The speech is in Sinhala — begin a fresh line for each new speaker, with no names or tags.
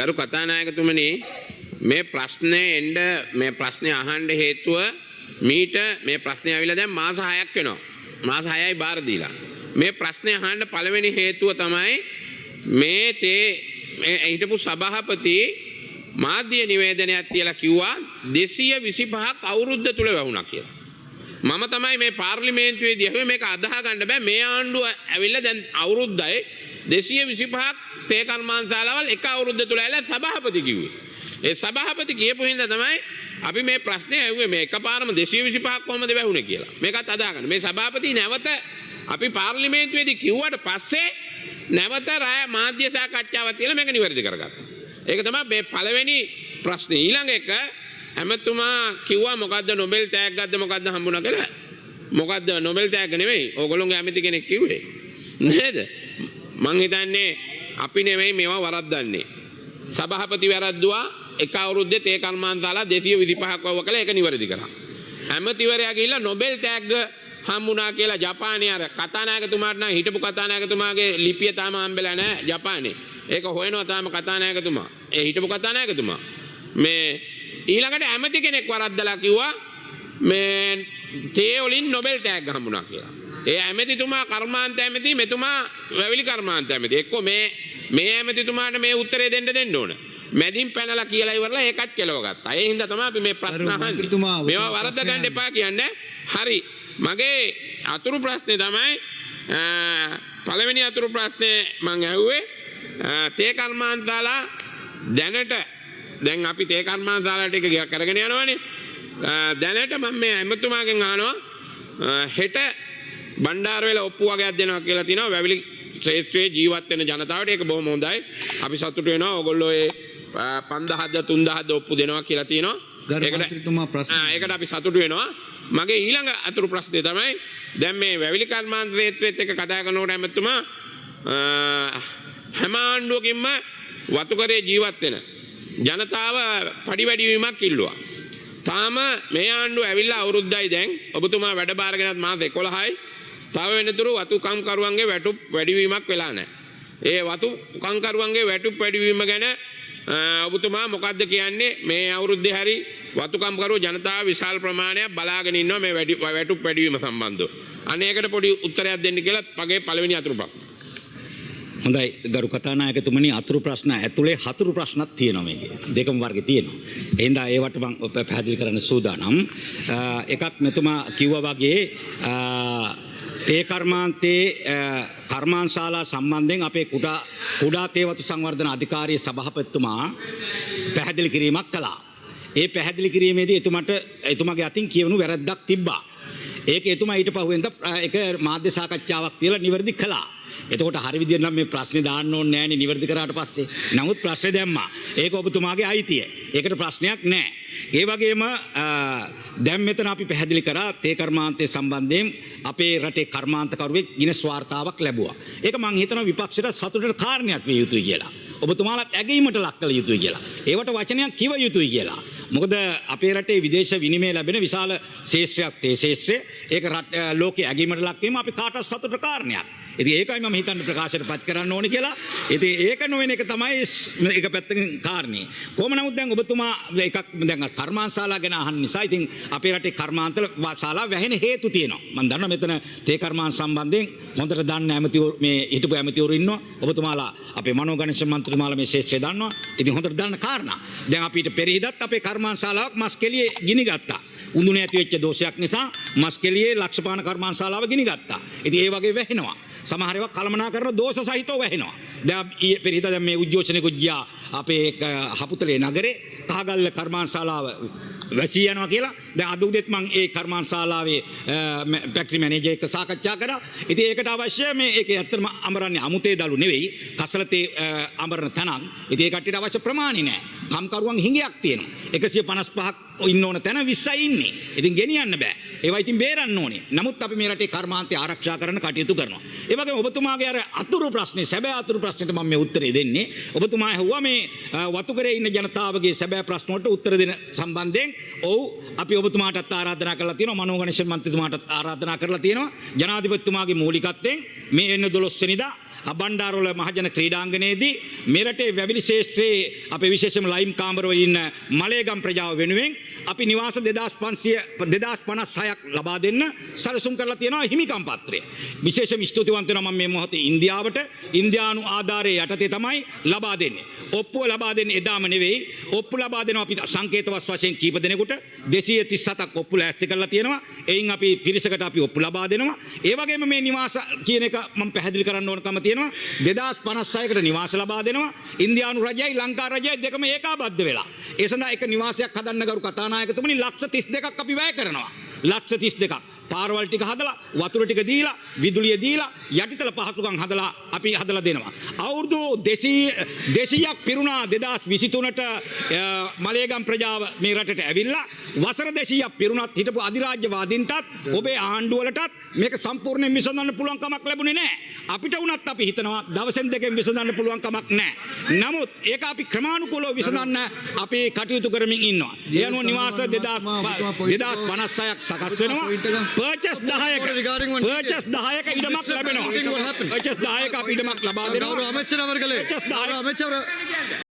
කරු කතානායකතුමනි මේ ප්‍රශ්නේ එන්න මේ ප්‍රශ්නේ අහන්න හේතුව මීට මේ ප්‍රශ්නේ ආවිලා දැන් මාස 6ක් වෙනවා. මාස 6යි බාර දීලා. මේ ප්‍රශ්නේ අහන්න පළවෙනි හේතුව තමයි මේ හිටපු සභාපති මාධ්‍ය නිවේදනයක් තියලා කිව්වා 225ක් අවුරුද්ද තුල වැහුණා කියලා. මම තමයි මේ පාර්ලිමේන්තුවේදී අහුවේ මේක අදාහ ගන්න බෑ මේ ආණ්ඩුව ඇවිල්ලා දැන් අවුරුද්දයි 225ක් තේ කර්මාන්තශාලාවල් එක අවුරුද්ද තුල ඇවිල්ලා සභාපති කිව්වේ. ඒ සභාපති කියපු හින්දා තමයි අපි මේ ප්‍රශ්නේ ඇහුවේ මේ එකපාරම 225ක් කොහොමද වැහුනේ කියලා. මේකත් අදාහ ගන්න. මේ සභාපති නැවත අපි පාර්ලිමේන්තුවේදී කිව්වට පස්සේ නැවත රාය මාධ්‍ය සාකච්ඡාවක් තියලා මේක නිවැරදි කරගත්තා. ඒක තමයි මේ පළවෙනි ප්‍රශ්නේ. ඊළඟ එක ඇමතුමා කිව්වා මොකද්ද නොබෙල් ටැග් ගත්ත මොකද්ද හම්බුණා කියලා. මොකද්ද නොබෙල් ටැග් නෙමෙයි. ඕගොල්ලෝගේ ඇමති කෙනෙක් කිව්වේ. නේද? මං හිතන්නේ අපි නෙමෙයි මේවා වරද්දන්නේ. සභාපති වැරද්දුවා එක අවුරුද්දේ තේ කර්මාන්තශාලා 225ක් වව කළා ඒක නිවැරදි කරා. ඇමතිවරයා ගිහිල්ලා නොබෙල් ටැග් හම්බුණා කියලා ජපානයේ අර කතානායකතුමාට නම් හිටපු කතානායකතුමාගේ ලිපිය තාම හම්බෙලා නැහැ ජපානයේ. ඒක හොයනවා තාම කතානායකතුමා. ඒ හිටපු කතානායකතුමා. මේ ඊළඟට ඇමති කෙනෙක් වරද්දලා කිව්වා මේ තේ වලින් නොබෙල් ටැග් හම්බුණා කියලා. ඒ ඇමතිතුමා කර්මාන්ත ඇමති මෙතුමා වැවිලි කර්මාන්ත ඇමති. එක්කෝ මේ ඇමතිතුමාට මේ උත්තරේ දෙන්න ඕන. මැදින් පැනලා කියලා ඉවරලා ඒකත් කෙලව ගත්තා. ඒ හින්දා තමයි අපි මේ ප්‍රශ්න අහන්නේ. මේවා වරද්ද ගන්න එපා කියන්නේ. හරි. මගේ අතුරු ප්‍රශ්නේ තමයි පළවෙනි අතුරු ප්‍රශ්නේ මම ඇහුවේ තේ කර්මාන්තශාලා දැනට දැන් අපි තේ කර්මාන්තශාලාට එක කරගෙන යනවානේ. දැනට මම මේ ඇමතුමාගෙන් අහනවා හෙට බණ්ඩාරවැල ඔප්පු වගේක් දෙනවා කියලා තියෙනවා වැවිලි ක්ෂේත්‍රයේ ජීවත් වෙන ජනතාවට. ඒක බොහොම හොඳයි. අපි සතුටු වෙනවා. ඕගොල්ලෝ ඒ 5000ද 3000ද ඔප්පු දෙනවා කියලා තියෙනවා. ඒකට අපි සතුටු වෙනවා. මගේ ඊළඟ අතුරු ප්‍රශ්නේ තමයි දැන් මේ වැවිලි කර්මාන්ත ක්ෂේත්‍රයේත් එක්ක කතා කරනකොට ඇමතුමා හැම ආණ්ඩුවකින්ම වතුකරේ ජීවත් වෙන ජනතාව පඩි වැඩි වීමක් ඉල්ලුවා. තාම මේ ආණ්ඩුව ඇවිල්ලා අවුරුද්දයි දැන් ඔබතුමා වැඩ බාරගෙනත් මාස 11යි. තව වෙනතුරු වතුකම් කරුවන්ගේ වැටුප් වැඩිවීමක් වෙලා නැහැ. ඒ වතුකම් කරුවන්ගේ වැටුප් වැඩිවීම ගැන ඔබතුමා මොකද්ද කියන්නේ? මේ අවුරුද්දේ හරි වතුකම් කරුව ජනතාව විශාල ප්‍රමාණයක් බලාගෙන ඉන්නවා මේ වැටුප් වැඩිවීම සම්බන්ධව. අනේකට පොඩි උත්තරයක් දෙන්න කියලා මගේ පළවෙනි අතුරු ප්‍රශ්න.
හොඳයි ගරු කතානායකතුමනි අතුරු ප්‍රශ්න ඇතුලේ හතුරු ප්‍රශ්නක් තියෙනවා මේකේ. දෙකම වර්ගේ තියෙනවා. එහෙනම් ඒවට මම පැහැදිලි කරන්න සූදානම්. එකක් මෙතුමා කිව්වා වගේ තේ කර්මාන්තයේ කර්මාන්තශාලා සම්බන්ධයෙන් අපේ කුඩා තේ වතු සංවර්ධන අධිකාරිය සභාපතිතුමා පැහැදිලි කිරීමක් කළා. ඒ පැහැදිලි කිරීමේදී එතුමාගේ අතින් කියවනු වැරද්දක් තිබ්බා. ඒක එතුමා ඊට පහුවෙන්ද ඒක මාධ්‍ය සාකච්ඡාවක් තියලා නිවැරදි කළා. එතකොට හරි විදියට නම් මේ ප්‍රශ්නේ දාන්න ඕනේ නෑනේ නිවැරදි කරාට පස්සේ. නමුත් ප්‍රශ්නේ දැම්මා. ඒක ඔබතුමාගේ අයිතිය. ඒකට ප්‍රශ්නයක් නෑ. ඒ වගේම දැන් මෙතන අපි පැහැදිලි කරා තේ කර්මාන්තයේ සම්බන්ධයෙන් අපේ රටේ කර්මාන්තකරුවෙක් ගිනස් වාර්තාවක් ලැබුවා. ඒක මම හිතනවා විපක්ෂයට සතුටට කාරණයක් විය යුතුයි කියලා. ඔබතුමාලත් ඇගීමට ලක් කළ යුතුයි කියලා. ඒවට වචනයක් කිව යුතුයි කියලා. මොකද අපේ රටේ විදේශ විනිමය ලැබෙන විශාල ශේෂ්ත්‍රයක් තේ ශේෂ්ත්‍රය. ඒක ලෝකයේ ඇගීමට ලක් වීම අපි කාටවත් සතුටට කාරණයක්. ඉතින් ඒකයි මම හිතන්නේ ප්‍රකාශයට පත් කරන්න ඕනේ කියලා. ඉතින් ඒක නොවන එක තමයි එක පැත්තකින් කාරණේ. කොහොම නමුත් දැන් ඔබතුමා එකක් දැන් කර්මාන්තශාලා ගැන අහන්න නිසා ඉතින් අපේ රටේ කර්මාන්ත ශාලා වැහෙන හේතු තියෙනවා. මම දන්නවා මෙතන තේ කර්මාන්ත සම්බන්ධයෙන් හොඳට දන්න ඇමතිවරු මේ හිටපු ඇමතිවරු ඉන්නවා. ඔබතුමාලා අපේ මනෝගණිත මන්ත්‍රීතුමාලා මේ ශේෂ්ත්‍රය දන්නවා. ඉතින් හොඳට දන්න කාරණා. දැන් අපිට පෙරහිදත් අපේ කර්මාන්ත ශාලාවක් මස්කෙලියේ ගිනි ගත්තා. උඳුනේ ඇති වෙච්ච දෝෂයක් නිසා මස්කෙලියේ ලක්ෂපාන කර්මාන්ත ශාලාව ගිනි ගත්තා. ඉතින් ඒ වගේ වැහෙනවා. සමහර ඒවා කළමනා කරන දෝෂ සහිතව වැහෙනවා. දැන් පෙරහිද දැන් මේ උද්ඝෝෂණෙකුත් ගියා අපේ හපුතලේ නගරේ කහගල්ල කර්මාන්ත ශාලාව වැසී යනවා කියලා. දැන් අද උදේත් මම ඒ කර්මාන්ත ශාලාවේ ෆැක්ටරි මැනේජර් එක්ක සාකච්ඡා කරා. ඉතින් ඒකට අවශ්‍ය මේ ඒක ඇත්තටම අමරන්නේ අමුතේ දළු නෙවෙයි කසලතේ අමරන තනක්. ඉතින් ඒ කට්ටියට අවශ්‍ය ප්‍රමාණි නෑ. කම්කරුවන් හිඟයක් තියෙනවා. 155ක් ඉන්න ඕන තැන 20යි ඉන්නේ. ඉතින් ගෙනියන්න බෑ. ඒවා ඉතින් බේරන්න ඕනේ. නමුත් අපි මේ රටේ කර්මාන්තය ආරක්ෂා කරන්න කටයුතු කරනවා. ඒ වගේම ඔබතුමාගේ අර අතුරු ප්‍රශ්නේ සැබෑ අතුරු ප්‍රශ්නෙට මම මේ උත්තරේ දෙන්නේ. ඔබතුමා ඇහුවා මේ වතුකරේ ඉන්න ජනතාවගේ සැබෑ ප්‍රශ්න වලට උත්තර දෙන සම්බන්ධයෙන් ඔව් අපි ඔබතුමාටත් ආරාධනා කරලා තියෙනවා. මනෝගණිත මන්ත්‍රීතුමාටත් ආරාධනා කරලා තියෙනවා. ජනාධිපතිතුමාගේ මූලිකත්වයෙන් මේ වෙන 12 වෙනිදා බණ්ඩාරවල මහජන ක්‍රීඩාංගණයේදී මෙරටේ වැවිලි ශේෂ්ත්‍රයේ අපේ විශේෂම ලයිම් කාමරවල ඉන්න මලේගම් ප්‍රජාව වෙනුවෙන් අපි නිවාස 2056ක් ලබා දෙන්න සැලසුම් කරලා තියෙනවා හිමිකම් පත්‍රය. විශේෂම ස්තුතිවන්ත වෙනවා මම මේ මොහොතේ ඉන්දියාවට ඉන්දියානු ආධාරයේ යටතේ තමයි ලබා දෙන්නේ. ඔප්පුව ලබා දෙන්නේ එදාම නෙවෙයි. ඔප්පු ලබා දෙනවා අපි සංකේතවත් වශයෙන් කීප දෙනෙකුට 237ක් ඔප්පු ලෑස්ති කරලා තියෙනවා. එයින් අපි පිරිසකට අපි ඔප්පු ලබා දෙනවා. ඒ වගේම මේ නිවාස කියන එක මම පැහැදිලි කරන්න ඕනකම තියෙනවා. 2056කට නිවාස ලබා දෙනවා. ඉන්දියානු රජයයි ලංකා රජයයි දෙකම ඒකාබද්ධ වෙලා. ඒ සඳහා එක නිවාසයක් හදන්න ගරු කතානායකතුමනි ලක්ෂ 32ක් අපි වැය කරනවා. ලක්ෂ 32ක්. පාරවල් ටික හදලා වතුර ටික දීලා විදුලිය දීලා යටිතල පහසුකම් හදලා අපි හදලා දෙනවා. අවුරුදු 200ක් පිරුණා 2023ට මලේගම් ප්‍රජාව මේ රටට ඇවිල්ලා වසර 200ක් පිරුණත් හිටපු අධිරාජ්‍යවාදීන්ටත් ඔබේ ආණ්ඩුවලටත් මේක සම්පූර්ණයෙන් විසඳන්න පුළුවන් කමක් ලැබුණේ නැහැ. අපිට වුණත් අපි හිතනවා දවසෙන් දෙකෙන් විසඳන්න පුළුවන් කමක් නැහැ. නමුත් ඒක අපි ක්‍රමානුකූලව විසඳන්න අපි කටයුතු කරමින් ඉන්නවා. ඒ අනුව නිවාස 2056ක් සකස් වෙනවා. පර්චස් 10ක ඉඩමක් ලැබෙනවා. පර්චස් 10ක අපි ඉඩමක් ලබා දෙනවා.
அமைச்சர் அவர்களே
Just die.
அமைச்சர்